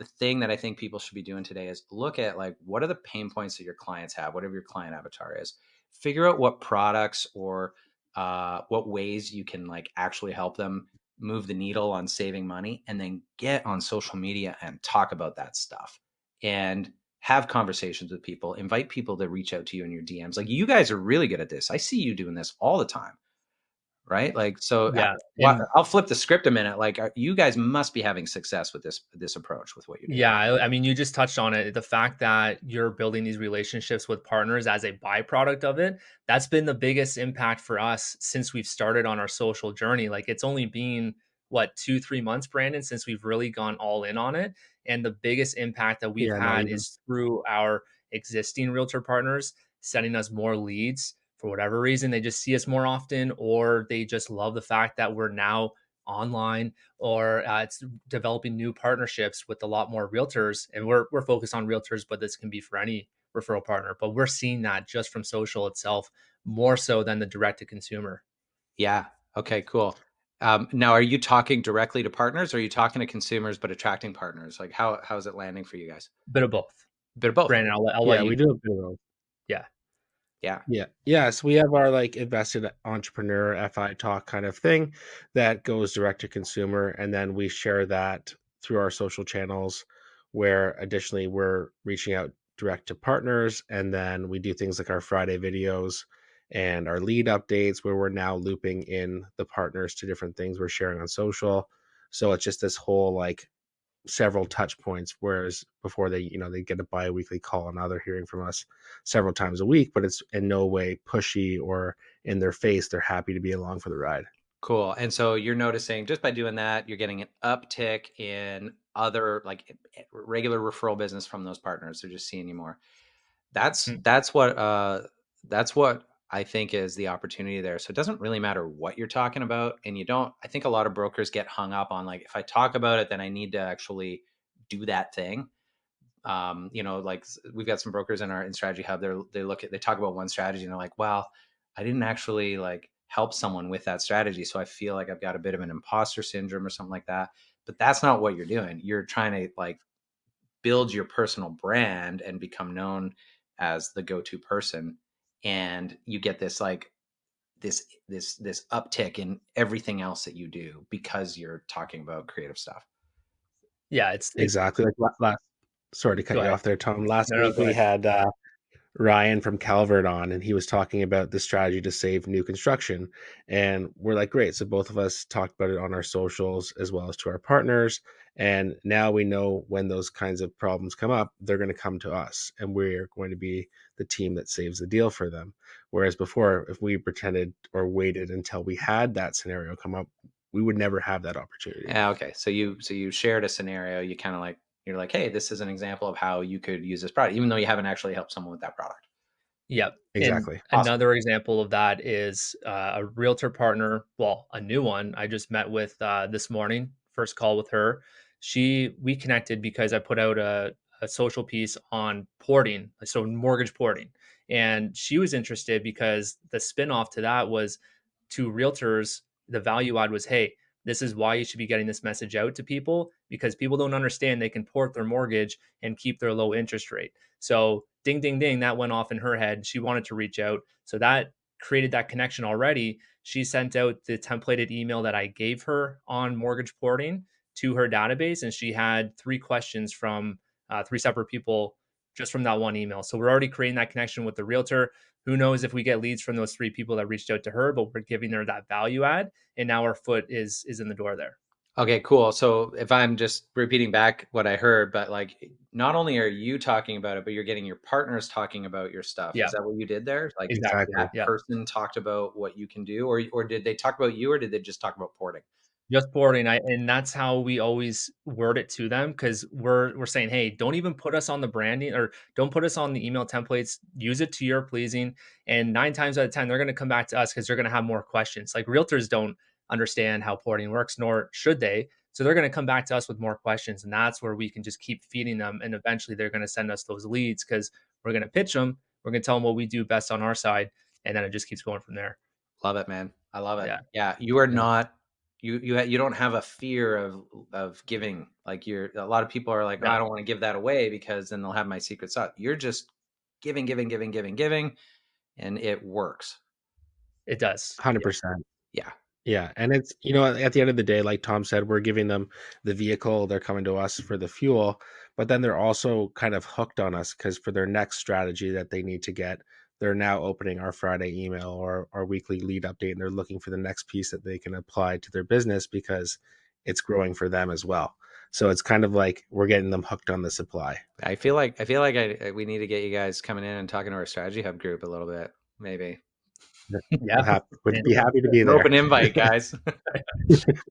the thing that I think people should be doing today is look at like, what are the pain points that your clients have, whatever your client avatar is, figure out what products or what ways you can like actually help them move the needle on saving money, and then get on social media and talk about that stuff and have conversations with people, invite people to reach out to you in your DMs. Like, you guys are really good at this. I see you doing this all the time, right? Like, so Yeah. And I'll flip the script a minute. Like, you guys must be having success with this approach with what you're doing. yeah, I mean, you just touched on it. The fact that you're building these relationships with partners as a byproduct of it, that's been the biggest impact for us since we've started on our social journey. Like, it's only been what, 2, 3 months, Brandon, since we've really gone all in on it. And the biggest impact that we've Yeah, not had even. is through our existing realtor partners sending us more leads for whatever reason. They just see us more often, or they just love the fact that we're now online, or it's developing new partnerships with a lot more realtors. And we're focused on realtors, but this can be for any referral partner. But we're seeing that just from social itself more so than the direct to consumer. Yeah. Okay, cool. Now, are you talking directly to partners, or are you talking to consumers but attracting partners? Like, how is it landing for you guys? Bit of both. Bit of both. Brandon, I'll let Yeah, you. we do a bit of both. Yeah. Yeah. Yeah. Yeah. So we have our like invested entrepreneur FI talk kind of thing that goes direct to consumer. And then we share that through our social channels, where additionally we're reaching out direct to partners. And then we do things like our Friday videos and our lead updates, where we're now looping in the partners to different things we're sharing on social. So it's just this whole like several touch points, whereas before they get a bi-weekly call, and now they're hearing from us several times a week, but it's in no way pushy or in their face. They're happy to be along for the ride. Cool. And so you're noticing just by doing that, you're getting an uptick in other like regular referral business from those partners. They're just seeing you more. That's Mm. that's what uh that's what I think is the opportunity there. So it doesn't really matter what you're talking about. And you don't, I think a lot of brokers get hung up on like, if I talk about it, then I need to actually do that thing. Like we've got some brokers in strategy hub. They talk about one strategy and they're like, well, I didn't actually like help someone with that strategy. So I feel like I've got a bit of an imposter syndrome or something like that. But that's not what you're doing. You're trying to like build your personal brand and become known as the go-to person. And you get this like this uptick in everything else that you do because you're talking about creative stuff. Yeah. It's Exactly. Like last, sorry to cut go you ahead. off there, Tom. Last No, week go we ahead. had Ryan from Calvert on, and he was talking about the strategy to save new construction. And we're like, great. So both of us talked about it on our socials as well as to our partners. And now we know when those kinds of problems come up, they're going to come to us, and we're going to be the team that saves the deal for them. Whereas before, if we pretended or waited until we had that scenario come up, we would never have that opportunity. Yeah, okay. So you shared a scenario. You kind of like, you're like, hey, this is an example of how you could use this product, even though you haven't actually helped someone with that product. Yep. And Exactly. Awesome. another example of that is a realtor partner, well, a new one I just met with this morning, first call with her. We connected because I put out a social piece on porting, so mortgage porting. And she was interested because the spinoff to that was, to realtors, the value add was, hey, this is why you should be getting this message out to people, because people don't understand they can port their mortgage and keep their low interest rate. So ding, ding, ding, that went off in her head. She wanted to reach out. So that created that connection already. She sent out the templated email that I gave her on mortgage porting to her database. And she had 3 questions from 3 separate people just from that one email. So we're already creating that connection with the realtor. Who knows if we get leads from those 3 people that reached out to her, but we're giving her that value add. And now our foot is in the door there. Okay, cool. So if I'm just repeating back what I heard, but like, not only are you talking about it, but you're getting your partners talking about your stuff. Is Yeah, that what you did there? Like, exactly. Exactly. that Yeah. person talked about what you can do, or did they talk about you, or did they just talk about porting? Just boarding, and that's how we always word it to them, because we're saying, hey, don't even put us on the branding, or don't put us on the email templates. Use it to your pleasing, and 9 times out of 10, they're going to come back to us because they're going to have more questions. Like, realtors don't understand how porting works, nor should they. So they're going to come back to us with more questions, and that's where we can just keep feeding them, and eventually they're going to send us those leads because we're going to pitch them. We're going to tell them what we do best on our side, and then it just keeps going from there. Love it, man. I love it. Yeah. Yeah, you are Yeah. not you don't have a fear of giving. Like a lot of people are like, oh, I No, don't want to give that away because then they'll have my secret sauce. You're just giving, giving, giving, giving, giving, and it works. it does. Yeah, 100%. Yeah. Yeah, and it's, at the end of the day, like Tom said, we're giving them the vehicle, they're coming to us for the fuel, but then they're also kind of hooked on us because for their next strategy that they need to get, they're now opening our Friday email or our weekly lead update, and they're looking for the next piece that they can apply to their business because it's growing for them as well. So it's kind of like we're getting them hooked on the supply. I feel like we need to get you guys coming in and talking to our strategy hub group a little bit, maybe. Would and be happy to be An there. open invite, guys.